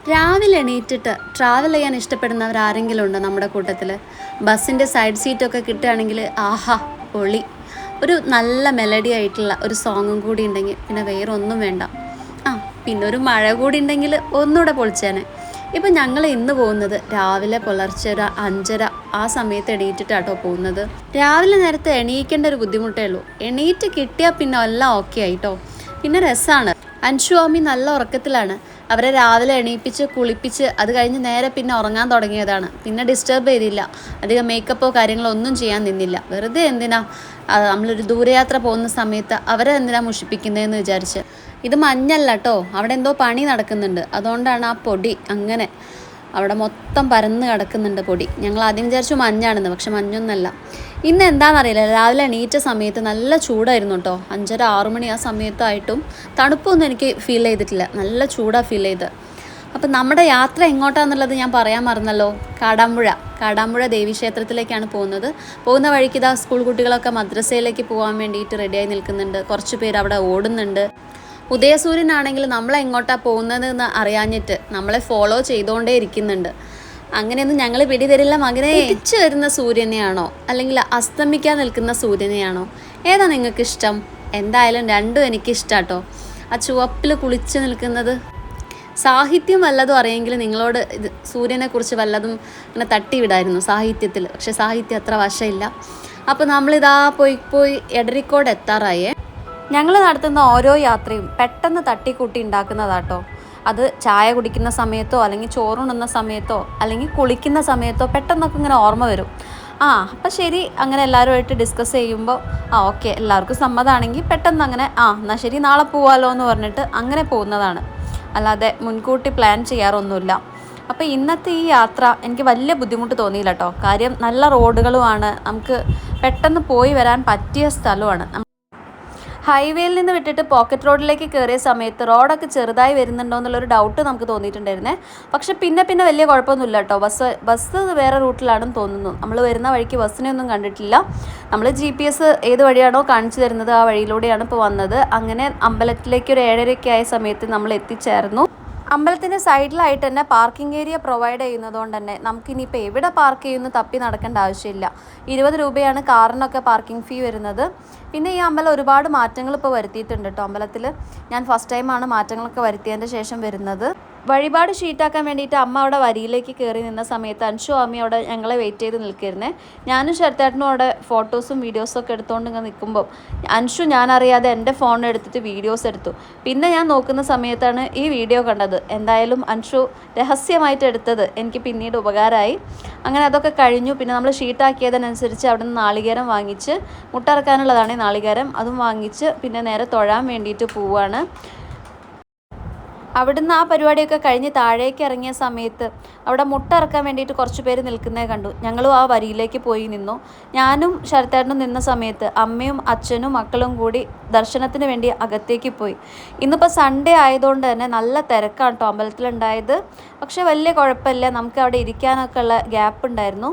രാവിലെ എണീറ്റിട്ട് ട്രാവൽ ചെയ്യാൻ ഇഷ്ടപ്പെടുന്നവരാരെങ്കിലും ഉണ്ടോ നമ്മുടെ കൂട്ടത്തിൽ? ബസ്സിൻ്റെ സൈഡ് സീറ്റൊക്കെ കിട്ടുകയാണെങ്കിൽ ആഹാ പൊളി. ഒരു നല്ല മെലഡി ആയിട്ടുള്ള ഒരു സോങ്ങും കൂടി ഉണ്ടെങ്കിൽ പിന്നെ വേറെ ഒന്നും വേണ്ട. പിന്നെ ഒരു മഴ കൂടി ഉണ്ടെങ്കിൽ ഒന്നുകൂടെ പൊളിച്ചേനെ. ഇപ്പം ഞങ്ങൾ ഇന്ന് പോകുന്നത് രാവിലെ പുലർച്ചെ ഒരു 5:30 ആ സമയത്ത് എണീറ്റിട്ടാട്ടോ പോകുന്നത്. രാവിലെ നേരത്തെ എണീക്കേണ്ട ഒരു ബുദ്ധിമുട്ടേ ഉള്ളൂ. എണീറ്റ് കിട്ടിയാൽ പിന്നെ എല്ലാം ഓക്കെ ആയിട്ടോ. പിന്നെ രസമാണ്. അൻഷു ആമി നല്ല ഉറക്കത്തിലാണ്. അവരെ രാവിലെ എണീപ്പിച്ച് കുളിപ്പിച്ച് അത് കഴിഞ്ഞ് നേരെ പിന്നെ ഉറങ്ങാൻ തുടങ്ങിയതാണ്. പിന്നെ ഡിസ്റ്റർബ് ചെയ്തില്ല. അധികം മേക്കപ്പോ കാര്യങ്ങളോ ഒന്നും ചെയ്യാൻ നിന്നില്ല. വെറുതെ എന്തിനാ നമ്മളൊരു ദൂരയാത്ര പോകുന്ന സമയത്ത് അവരെ എന്തിനാ മുഷിപ്പിക്കുന്നതെന്ന് വിചാരിച്ച്. ഇത് മഞ്ഞല്ല കേട്ടോ, അവിടെ എന്തോ പണി നടക്കുന്നുണ്ട്. അതുകൊണ്ടാണ് ആ പൊടി അങ്ങനെ അവിടെ മൊത്തം പരന്ന് കിടക്കുന്നുണ്ട് പൊടി. ഞങ്ങൾ ആദ്യം വിചാരിച്ചു മഞ്ഞാണെന്ന്, പക്ഷെ മഞ്ഞൊന്നല്ല. ഇന്ന് എന്താണെന്നറിയില്ല, രാവിലെ എണീറ്റ സമയത്ത് നല്ല ചൂടായിരുന്നു കേട്ടോ. 5:30 6 മണി ആ സമയത്തായിട്ടും തണുപ്പൊന്നും എനിക്ക് ഫീൽ ചെയ്തിട്ടില്ല. നല്ല ചൂടാണ് ഫീൽ ചെയ്ത്. അപ്പം നമ്മുടെ യാത്ര എങ്ങോട്ടാണെന്നുള്ളത് ഞാൻ പറയാൻ മറന്നല്ലോ. കാടാമ്പുഴ ദേവീക്ഷേത്രത്തിലേക്കാണ് പോകുന്നത്. പോകുന്ന വഴിക്ക് ഇതാ സ്കൂൾ കുട്ടികളൊക്കെ മദ്രസയിലേക്ക് പോകാൻ വേണ്ടിയിട്ട് റെഡിയായി നിൽക്കുന്നുണ്ട്. കുറച്ച് പേര് അവിടെ ഓടുന്നുണ്ട്. ഉദയസൂര്യനാണെങ്കിൽ നമ്മളെങ്ങോട്ടാണ് പോകുന്നതെന്ന് അറിയാഞ്ഞിട്ട് നമ്മളെ ഫോളോ ചെയ്തുകൊണ്ടേ ഇരിക്കുന്നുണ്ട്. അങ്ങനെയൊന്നും ഞങ്ങൾ പിടിതരില്ല മകനെ. ഉദിച്ചു വരുന്ന സൂര്യനെയാണോ അല്ലെങ്കിൽ അസ്തമിക്കാൻ നിൽക്കുന്ന സൂര്യനെയാണോ, ഏതാ നിങ്ങൾക്ക് ഇഷ്ടം? എന്തായാലും രണ്ടും എനിക്കിഷ്ടാട്ടോ. ആ ചുവപ്പിൽ കുളിച്ച് നിൽക്കുന്നത്. സാഹിത്യം വല്ലതും അറിയെങ്കിൽ നിങ്ങളോട് ഇത് സൂര്യനെക്കുറിച്ച് വല്ലതും ഇങ്ങനെ തട്ടിവിടായിരുന്നു സാഹിത്യത്തിൽ. പക്ഷെ സാഹിത്യം അത്ര വശമില്ല. അപ്പോൾ നമ്മളിതാ പോയി എടരിക്കോട് എത്താറായേ. ഞങ്ങൾ നടത്തുന്ന ഓരോ യാത്രയും പെട്ടെന്ന് തട്ടിക്കൂട്ടി ഉണ്ടാക്കുന്നതാട്ടോ. അത് ചായ കുടിക്കുന്ന സമയത്തോ അല്ലെങ്കിൽ ചോറുണ്ണുന്ന സമയത്തോ അല്ലെങ്കിൽ കുളിക്കുന്ന സമയത്തോ പെട്ടെന്നൊക്കെ ഇങ്ങനെ ഓർമ്മ വരും. അപ്പം ശരി, അങ്ങനെ എല്ലാവരുമായിട്ട് ഡിസ്കസ് ചെയ്യുമ്പോൾ ഓക്കെ എല്ലാവർക്കും സമ്മതമാണെങ്കിൽ പെട്ടെന്ന് അങ്ങനെ എന്നാൽ ശരി നാളെ പോവാമല്ലോ എന്ന് പറഞ്ഞിട്ട് അങ്ങനെ പോകുന്നതാണ്. അല്ലാതെ മുൻകൂട്ടി പ്ലാൻ ചെയ്യാറൊന്നുമില്ല. അപ്പോൾ ഇന്നത്തെ ഈ യാത്ര എനിക്ക് വലിയ ബുദ്ധിമുട്ട് തോന്നിയില്ല കേട്ടോ. കാര്യം നല്ല റോഡുകളുമാണ്, നമുക്ക് പെട്ടെന്ന് പോയി വരാൻ പറ്റിയ സ്ഥലമാണ്. ഹൈവേയിൽ നിന്ന് വിട്ടിട്ട് പോക്കറ്റ് റോഡിലേക്ക് കയറിയ സമയത്ത് റോഡൊക്കെ ചെറുതായി വരുന്നുണ്ടോ എന്നുള്ളൊരു ഡൗട്ട് നമുക്ക് തോന്നിയിട്ടുണ്ടായിരുന്നേ. പക്ഷെ പിന്നെ വലിയ കുഴപ്പമൊന്നുമില്ല കേട്ടോ. ബസ് വേറെ റൂട്ടിലാണെന്ന് തോന്നുന്നു. നമ്മൾ വരുന്ന വഴിക്ക് ബസ്സിനെയൊന്നും കണ്ടിട്ടില്ല. നമ്മൾ GPS ഏത് വഴിയാണോ കാണിച്ചു തരുന്നത് ആ വഴിയിലൂടെയാണ് ഇപ്പോൾ വന്നത്. അങ്ങനെ അമ്പലത്തിലേക്ക് ഒരു 7:30 ആയ സമയത്ത് നമ്മൾ എത്തിച്ചേർന്നു. അമ്പലത്തിൻ്റെ സൈഡിലായിട്ട് തന്നെ പാർക്കിംഗ് ഏരിയ പ്രൊവൈഡ് ചെയ്യുന്നതുകൊണ്ട് തന്നെ നമുക്കിനിയിപ്പോൾ എവിടെ പാർക്ക് ചെയ്യുന്നു തപ്പി നടക്കേണ്ട ആവശ്യമില്ല. 20 രൂപയാണ് കാറിനൊക്കെ പാർക്കിംഗ് ഫീ വരുന്നത്. പിന്നെ ഈ അമ്പലം ഒരുപാട് മാറ്റങ്ങൾ ഇപ്പോൾ വരുത്തിയിട്ടുണ്ട് കേട്ടോ. അമ്പലത്തിൽ ഞാൻ ഫസ്റ്റ് ടൈമാണ് മാറ്റങ്ങളൊക്കെ വരുത്തിയതിൻ്റെ ശേഷം വരുന്നത്. വഴിപാട് ഷീറ്റാക്കാൻ വേണ്ടിയിട്ട് അമ്മ അവിടെ വരിയിലേക്ക് കയറി നിന്ന സമയത്ത് അൻഷു ആമി അവിടെ ഞങ്ങളെ വെയിറ്റ് ചെയ്ത് നിൽക്കിയിരുന്നേ. ഞാനും ശരത്തേട്ടനും അവിടെ ഫോട്ടോസും വീഡിയോസും ഒക്കെ എടുത്തുകൊണ്ട് ഇങ്ങനെ നിൽക്കുമ്പോൾ അൻഷു ഞാനറിയാതെ എൻ്റെ ഫോൺ എടുത്തിട്ട് വീഡിയോസ് എടുത്തു. പിന്നെ ഞാൻ നോക്കുന്ന സമയത്താണ് ഈ വീഡിയോ കണ്ടത്. എന്തായാലും അൻഷു രഹസ്യമായിട്ട് എടുത്തത് എനിക്ക് പിന്നീട് ഉപകാരമായി. അങ്ങനെ അതൊക്കെ കഴിഞ്ഞു. പിന്നെ നമ്മൾ ഷീറ്റാക്കിയതിനനുസരിച്ച് അവിടെ നിന്ന് നാളികേരം വാങ്ങിച്ച്, മുട്ടറക്കാനുള്ളതാണ് നാളികേരം, അതും വാങ്ങിച്ച് പിന്നെ നേരെ തൊഴാൻ വേണ്ടിയിട്ട് പോവുകയാണ്. അവിടുന്ന് ആ പരിപാടിയൊക്കെ കഴിഞ്ഞ് താഴേക്ക് ഇറങ്ങിയ സമയത്ത് അവിടെ മുട്ട ഇറക്കാൻ വേണ്ടിയിട്ട് കുറച്ച് പേര് നിൽക്കുന്നത് കണ്ടു. ഞങ്ങളും ആ വരിയിലേക്ക് പോയി നിന്നു. ഞാനും ശരത്തേട്ടനും നിന്ന സമയത്ത് അമ്മയും അച്ഛനും മക്കളും കൂടി ദർശനത്തിന് വേണ്ടി അകത്തേക്ക് പോയി. ഇന്നിപ്പോൾ സൺഡേ ആയതുകൊണ്ട് തന്നെ നല്ല തിരക്കാണ് കേട്ടോ അമ്പലത്തിലുണ്ടായത്. പക്ഷേ വലിയ കുഴപ്പമില്ല, നമുക്ക് അവിടെ ഇരിക്കാനൊക്കെ ഉള്ള ഗ്യാപ്പ് ഉണ്ടായിരുന്നു.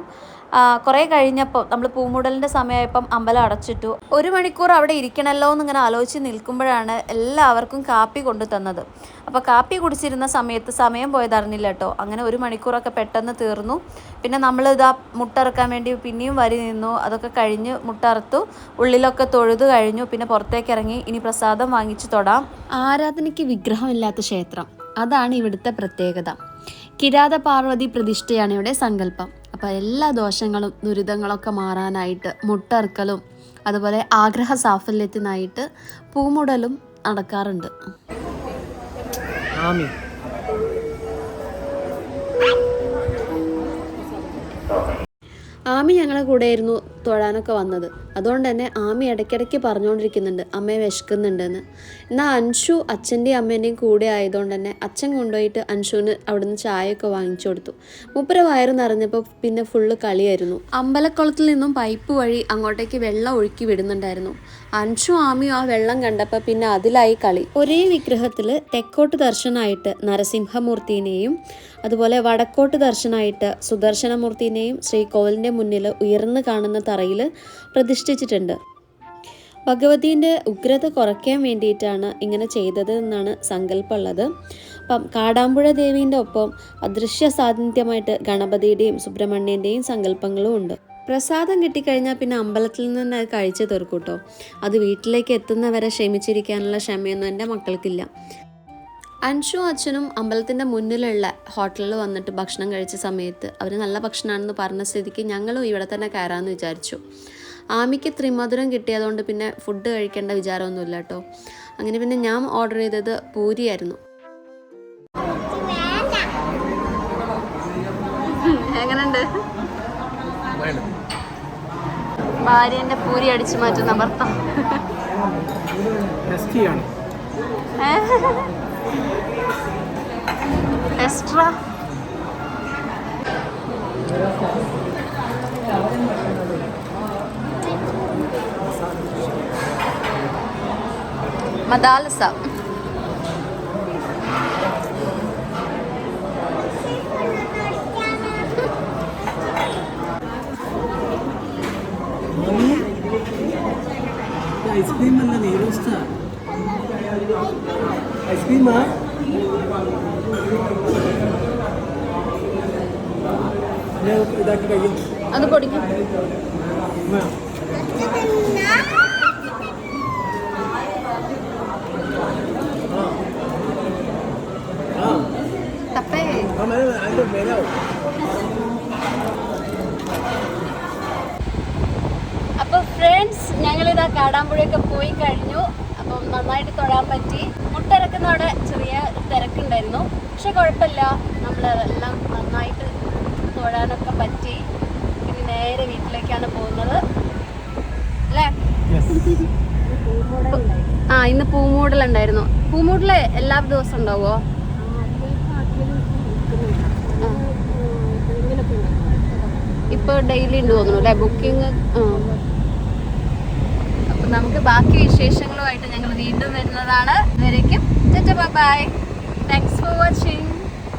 കുറേ കഴിഞ്ഞപ്പോൾ നമ്മൾ പൂമുടലിൻ്റെ സമയമായപ്പം അമ്പലം അടച്ചിട്ടു. 1 മണിക്കൂർ അവിടെ ഇരിക്കണമല്ലോ എന്നിങ്ങനെ ആലോചിച്ച് നിൽക്കുമ്പോഴാണ് എല്ലാവർക്കും കാപ്പി കൊണ്ടു തന്നത്. അപ്പോൾ കാപ്പി കുടിച്ചിരുന്ന സമയത്ത് സമയം പോയതറിഞ്ഞില്ല കേട്ടോ. അങ്ങനെ 1 മണിക്കൂറൊക്കെ പെട്ടെന്ന് തീർന്നു. പിന്നെ നമ്മളിതാ മുട്ടറക്കാൻ വേണ്ടി പിന്നെയും വരി നിന്നു. അതൊക്കെ കഴിഞ്ഞ് മുട്ടറുത്തു, ഉള്ളിലൊക്കെ തൊഴുതു കഴിഞ്ഞു. പിന്നെ പുറത്തേക്ക് ഇറങ്ങി ഇനി പ്രസാദം വാങ്ങിച്ച് തൊടാം. ആരാധനയ്ക്ക് വിഗ്രഹമില്ലാത്ത ക്ഷേത്രം, അതാണ് ഇവിടുത്തെ പ്രത്യേകത. കിരാത പാർവതി പ്രതിഷ്ഠയാണ് ഇവിടെ സങ്കല്പം. അപ്പോൾ എല്ലാ ദോഷങ്ങളും ദുരിതങ്ങളൊക്കെ മാറാനായിട്ട് മുട്ടർക്കലും അതുപോലെ ആഗ്രഹ സാഫല്യത്തിനായിട്ട് പൂമുടലും നടക്കാറുണ്ട്. ആമി ഞങ്ങളെ കൂടെയായിരുന്നു തൊഴാനൊക്കെ വന്നത്. അതുകൊണ്ട് തന്നെ ആമി ഇടയ്ക്കിടയ്ക്ക് പറഞ്ഞുകൊണ്ടിരിക്കുന്നുണ്ട് അമ്മയെ വിശക്കുന്നുണ്ടെന്ന്. എന്നാൽ അൻഷു അച്ഛൻ്റെയും അമ്മേൻ്റെയും കൂടെ ആയതുകൊണ്ട് തന്നെ അച്ഛൻ കൊണ്ടുപോയിട്ട് അൻഷുവിന് അവിടുന്ന് ചായയൊക്കെ വാങ്ങിച്ചു കൊടുത്തു. മൂപ്പര വയറ് നിറഞ്ഞപ്പോൾ പിന്നെ ഫുള്ള് കളിയായിരുന്നു. അമ്പലക്കുളത്തിൽ നിന്നും പൈപ്പ് വഴി അങ്ങോട്ടേക്ക് വെള്ളം ഒഴുക്കി വിടുന്നുണ്ടായിരുന്നു. അൻഷു ആമിയും ആ വെള്ളം കണ്ടപ്പോൾ പിന്നെ അതിലായി കളി. ഒരേ വിഗ്രഹത്തിൽ തെക്കോട്ട് ദർശനമായിട്ട് നരസിംഹമൂർത്തിനെയും അതുപോലെ വടക്കോട്ട് ദർശനമായിട്ട് സുദർശനമൂർത്തിനെയും ശ്രീകോവിലിൻ്റെ മുന്നിൽ ഉയർന്നു കാണുന്ന തറയിൽ പ്രതിഷ്ഠിച്ചിട്ടുണ്ട്. ഭഗവതീൻ്റെ ഉഗ്രത കുറയ്ക്കാൻ വേണ്ടിയിട്ടാണ് ഇങ്ങനെ ചെയ്തത് എന്നാണ് സങ്കല്പമുള്ളത്. അപ്പം കാടാമ്പുഴ ദേവീൻ്റെ ഒപ്പം അദൃശ്യ സാന്നിധ്യമായിട്ട് ഗണപതിയുടെയും സുബ്രഹ്മണ്യൻ്റെയും സങ്കല്പങ്ങളും ഉണ്ട്. പ്രസാദം കിട്ടിക്കഴിഞ്ഞാൽ പിന്നെ അമ്പലത്തിൽ നിന്ന് അത് കഴിച്ചു തീർക്കൂട്ടോ. അത് വീട്ടിലേക്ക് എത്തുന്നവരെ ക്ഷമിച്ചിരിക്കാനുള്ള ക്ഷമയൊന്നും എൻ്റെ മക്കൾക്കില്ല. അൻഷും അച്ഛനും അമ്പലത്തിൻ്റെ മുന്നിലുള്ള ഹോട്ടലിൽ വന്നിട്ട് ഭക്ഷണം കഴിച്ച സമയത്ത് അവർ നല്ല ഭക്ഷണമാണെന്ന് പറഞ്ഞ സ്ഥിതിക്ക് ഞങ്ങളും ഇവിടെ തന്നെ കയറാമെന്ന് വിചാരിച്ചു. ആമിക്ക് ത്രിമധുരം കിട്ടിയതുകൊണ്ട് പിന്നെ ഫുഡ് കഴിക്കേണ്ട വിചാരമൊന്നുമില്ല കേട്ടോ. അങ്ങനെ പിന്നെ ഞാൻ ഓർഡർ ചെയ്തത് പൂരിയായിരുന്നു. എങ്ങനെയുണ്ട്? ഭാര്യൻ്റെ പൂരി അടിച്ചു മാറ്റുന്ന ഭർത്താവ്. എക്സ്ട്രാ മദാലസ. ഐസ്ക്രീം അല്ല, നെയ്റോസ്റ്റാ. ഐസ്ക്രീമാ? ഇതാക്കി കഴിയും. അത് പൊടിക്കും. അപ്പോൾ ഫ്രണ്ട്സ്, ഞങ്ങളിതാ കാടാമ്പുഴയൊക്കെ പോയി കഴിഞ്ഞു. അപ്പം നന്നായിട്ട് തൊഴാൻ പറ്റി. മുട്ടിറക്കുന്നവിടെ ചെറിയ തിരക്കുണ്ടായിരുന്നു, പക്ഷെ കുഴപ്പമില്ല, നമ്മളെല്ലാം നന്നായിട്ട് തൊഴാനൊക്കെ പറ്റി. ഇനി നേരെ വീട്ടിലേക്കാണ് പോകുന്നത് അല്ലേ? ഇന്ന് പൂമൂടലുണ്ടായിരുന്നു. പൂമൂടല് എല്ലാ ദിവസവും ഉണ്ടാവോ? ഇപ്പൊ ഡെയിലി ഉണ്ട് തോന്നുന്നു അല്ലേ ബുക്കിംഗ്? അപ്പൊ നമുക്ക് ബാക്കി വിശേഷങ്ങളുമായിട്ട് ഞങ്ങൾ വീണ്ടും വരുന്നതാണ്. ഇതുവരേക്കും ബൈ. Thanks for watching.